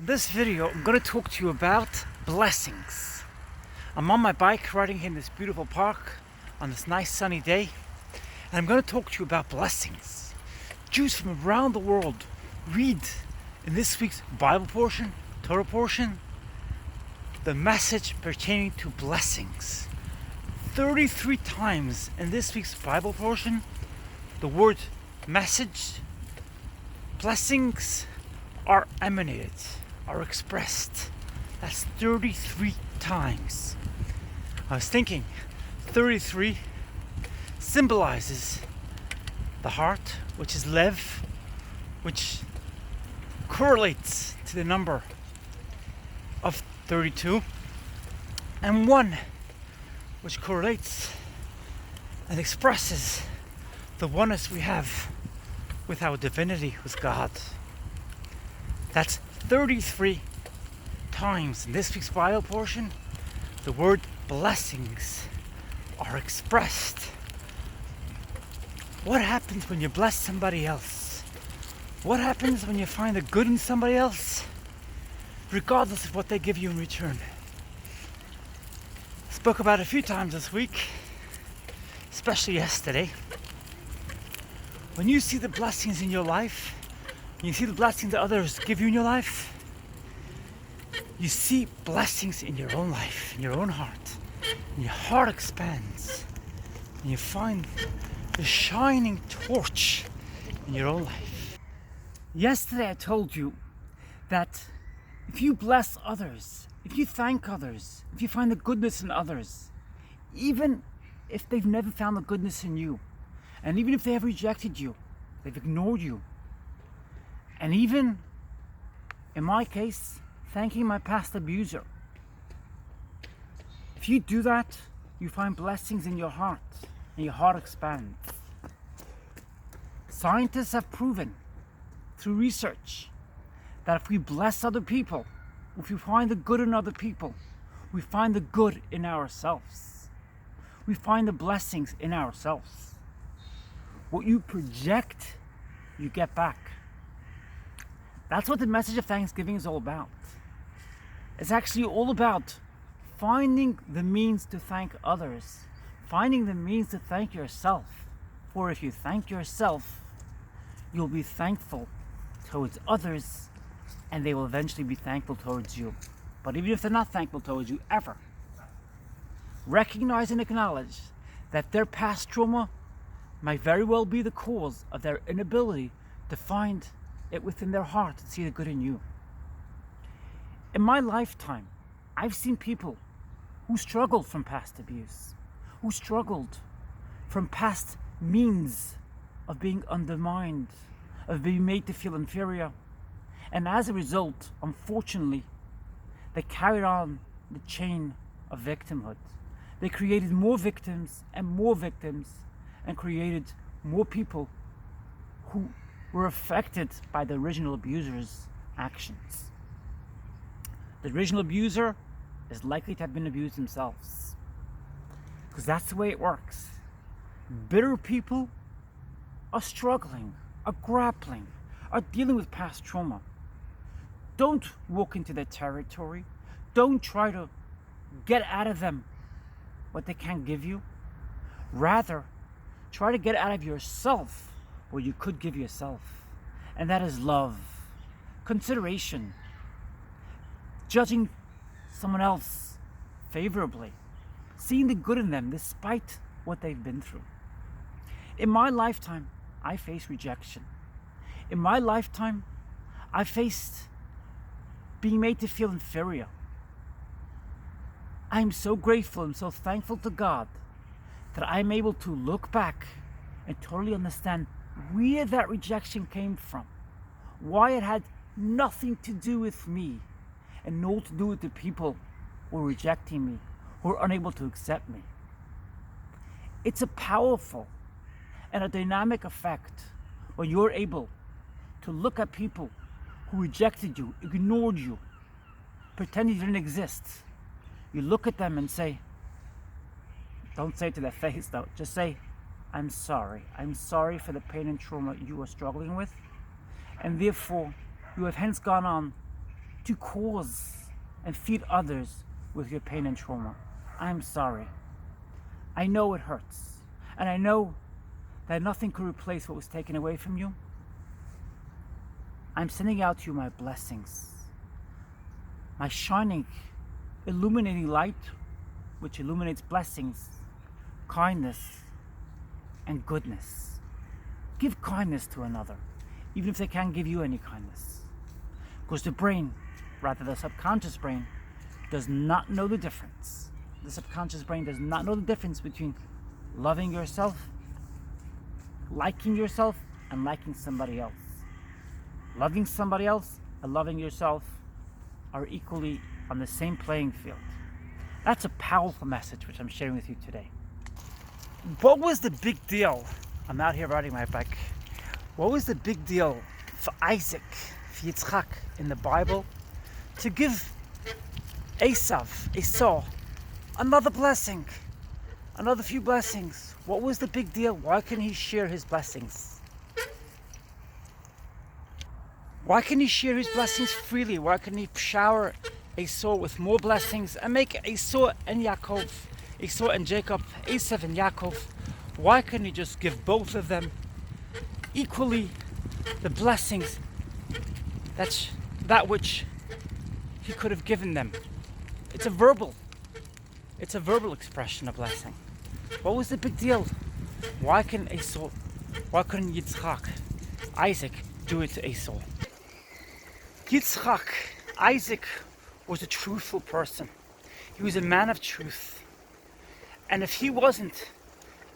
In this video, I'm going to talk to you about blessings. I'm on my bike riding here in this beautiful park on this nice sunny day, and I'm going to talk to you about blessings. Jews from around the world read in this week's Bible portion, Torah portion, the message pertaining to blessings. 33 times in this week's Bible portion, the word message, blessings are emanated, are expressed. That's 33 times. I was thinking 33 symbolizes the heart, which is lev, which correlates to the number of 32, and 1, which correlates and expresses the oneness we have with our divinity, with God. That's 33 times in this week's Bible portion the word blessings are expressed. What happens when you bless somebody else? What happens when you find the good in somebody else, regardless of what they give you in return? I spoke about it a few times this week, especially yesterday. When you see the blessings in your life, you see the blessings that others give you in your life, you see blessings in your own life, in your own heart, and your heart expands, and you find the shining torch in your own life. Yesterday I told you that if you bless others, if you thank others, if you find the goodness in others, even if they've never found the goodness in you, and even if they have rejected you, they've ignored you, and even, in my case, thanking my past abuser. If you do that, you find blessings in your heart, and your heart expands. Scientists have proven, through research, that if we bless other people, if we find the good in other people, we find the good in ourselves. We find the blessings in ourselves. What you project, you get back. That's what the message of Thanksgiving is all about. It's actually all about finding the means to thank others, finding the means to thank yourself. For if you thank yourself, you'll be thankful towards others, and they will eventually be thankful towards you. But even if they're not thankful towards you ever, recognize and acknowledge that their past trauma might very well be the cause of their inability to find it within their heart to see the good in you. In my lifetime, I've seen people who struggled from past abuse, who struggled from past means of being undermined, of being made to feel inferior. And as a result, unfortunately, they carried on the chain of victimhood. They created more victims, and created more people who were affected by the original abuser's actions. The original abuser is likely to have been abused themselves, because that's the way it works. Bitter people are struggling, are grappling, are dealing with past trauma. Don't walk into their territory. Don't try to get out of them what they can't give you. Rather, try to get out of yourself what you could give yourself. And that is love, consideration, judging someone else favorably, seeing the good in them despite what they've been through. In my lifetime, I faced rejection. In my lifetime, I faced being made to feel inferior. I'm so grateful and so thankful to God that I'm able to look back and totally understand where that rejection came from, why it had nothing to do with me and no to do with the people who were rejecting me, who were unable to accept me. It's a powerful and a dynamic effect when you're able to look at people who rejected you, ignored you, pretended you didn't exist. You look at them and say, don't say it to their face though, just say, I'm sorry. I'm sorry for the pain and trauma you are struggling with, and therefore you have hence gone on to cause and feed others with your pain and trauma. I'm sorry. I know it hurts. And I know that nothing could replace what was taken away from you. I'm sending out to you my blessings, my shining, illuminating light, which illuminates blessings, kindness, and goodness. Give kindness to another, even if they can't give you any kindness. Because the brain, rather the subconscious brain, does not know the difference. The subconscious brain does not know the difference between loving yourself, liking yourself, and liking somebody else. Loving somebody else and loving yourself are equally on the same playing field. That's a powerful message which I'm sharing with you today. What was the big deal? I'm out here riding my bike. What was the big deal for Isaac, for Yitzchak in the Bible, to give Esau, another blessing, another few blessings? What was the big deal? Why couldn't he share his blessings? Why can he share his blessings freely? Why can he shower Esau with more blessings and make Esau and Yaakov, Esau and Jacob, Esav and Yaakov? Why couldn't he just give both of them equally the blessings that which he could have given them? It's a verbal expression of blessing. What was the big deal? Why couldn't Yitzchak, Isaac, do it to Esau? Yitzchak, Isaac, was a truthful person. He was a man of truth. And if he wasn't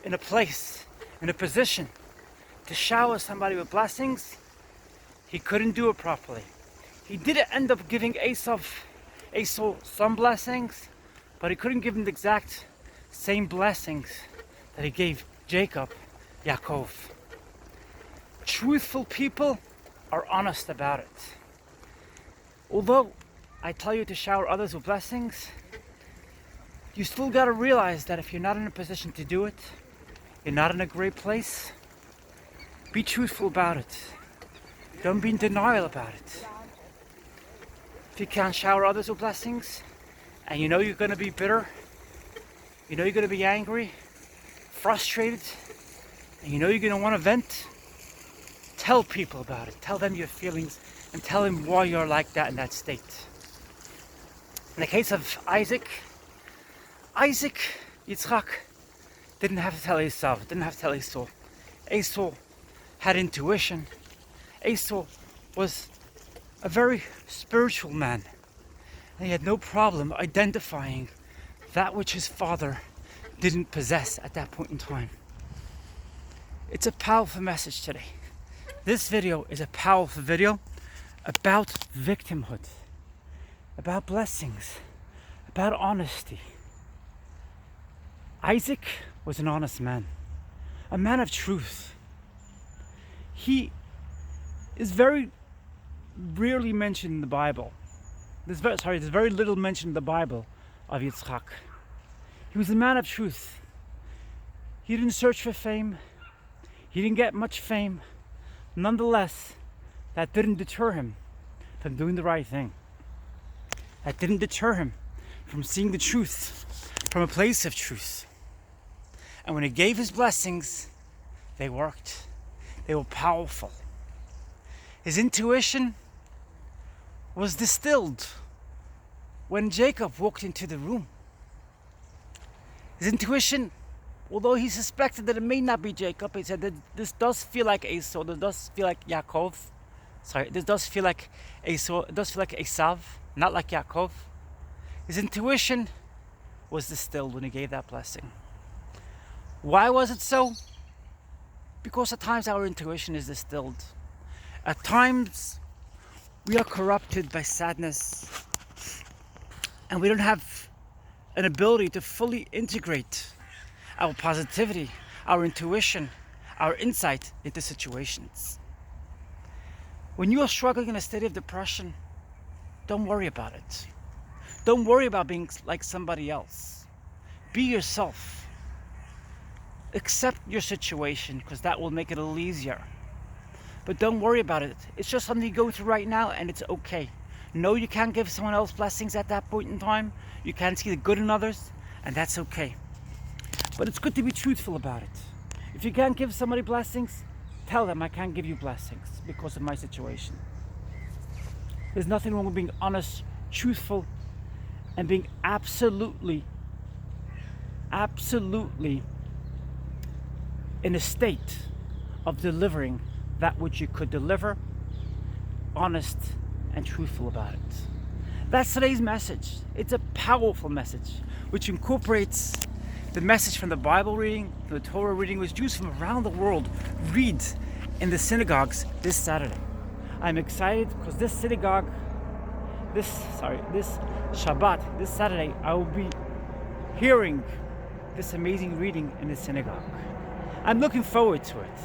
in a place, in a position to shower somebody with blessings, he couldn't do it properly. He did end up giving Esau some blessings, but he couldn't give him the exact same blessings that he gave Jacob, Yaakov. Truthful people are honest about it. Although I tell you to shower others with blessings, you still got to realize that if you're not in a position to do it, you're not in a great place, be truthful about it. Don't be in denial about it. If you can't shower others with blessings, and you know you're going to be bitter, you know you're going to be angry, frustrated, and you know you're going to want to vent, tell people about it. Tell them your feelings and tell them why you're like that in that state. In the case of Isaac, Yitzchak didn't have to tell Esau, didn't have to tell Esau. Esau had intuition. Esau was a very spiritual man, and he had no problem identifying that which his father didn't possess at that point in time. It's a powerful message today. This video is a powerful video about victimhood, about blessings, about honesty. Isaac was an honest man, a man of truth. He is very rarely mentioned in the Bible. There's very little mentioned in the Bible of Yitzchak. He was a man of truth. He didn't search for fame. He didn't get much fame. Nonetheless, that didn't deter him from doing the right thing. That didn't deter him from seeing the truth from a place of truth. And when he gave his blessings, they worked. They were powerful. His intuition was distilled when Jacob walked into the room. His intuition, although he suspected that it may not be Jacob, he said that this does feel like Esau, this does feel like Yaakov. This does feel like Esau, it does feel like Esav, not like Yaakov. His intuition was distilled when he gave that blessing. Why was it so? Because at times our intuition is distilled. At times we are corrupted by sadness, and we don't have an ability to fully integrate our positivity, our intuition, our insight into situations. When you are struggling in a state of depression, don't worry about it. Don't worry about being like somebody else. Be yourself. Accept your situation, because that will make it a little easier. But don't worry about it. It's just something you go through right now, and it's okay. No, you can't give someone else blessings at that point in time. You can't see the good in others, and that's okay. But it's good to be truthful about it. If you can't give somebody blessings, tell them I can't give you blessings because of my situation. There's nothing wrong with being honest, truthful, and being absolutely in a state of delivering that which you could deliver, honest and truthful about it. That's today's message. It's a powerful message which incorporates the message from the Bible reading, the Torah reading, which Jews from around the world read in the synagogues this Saturday. I'm excited because this Shabbat, this Saturday, I will be hearing this amazing reading in the synagogue. I'm looking forward to it.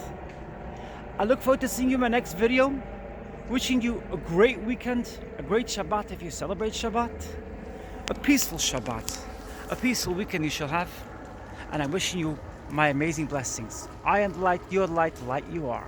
I look forward to seeing you in my next video. Wishing you a great weekend, a great Shabbat if you celebrate Shabbat, a peaceful Shabbat, a peaceful weekend you shall have, and I'm wishing you my amazing blessings. I am the light, you are the light you are.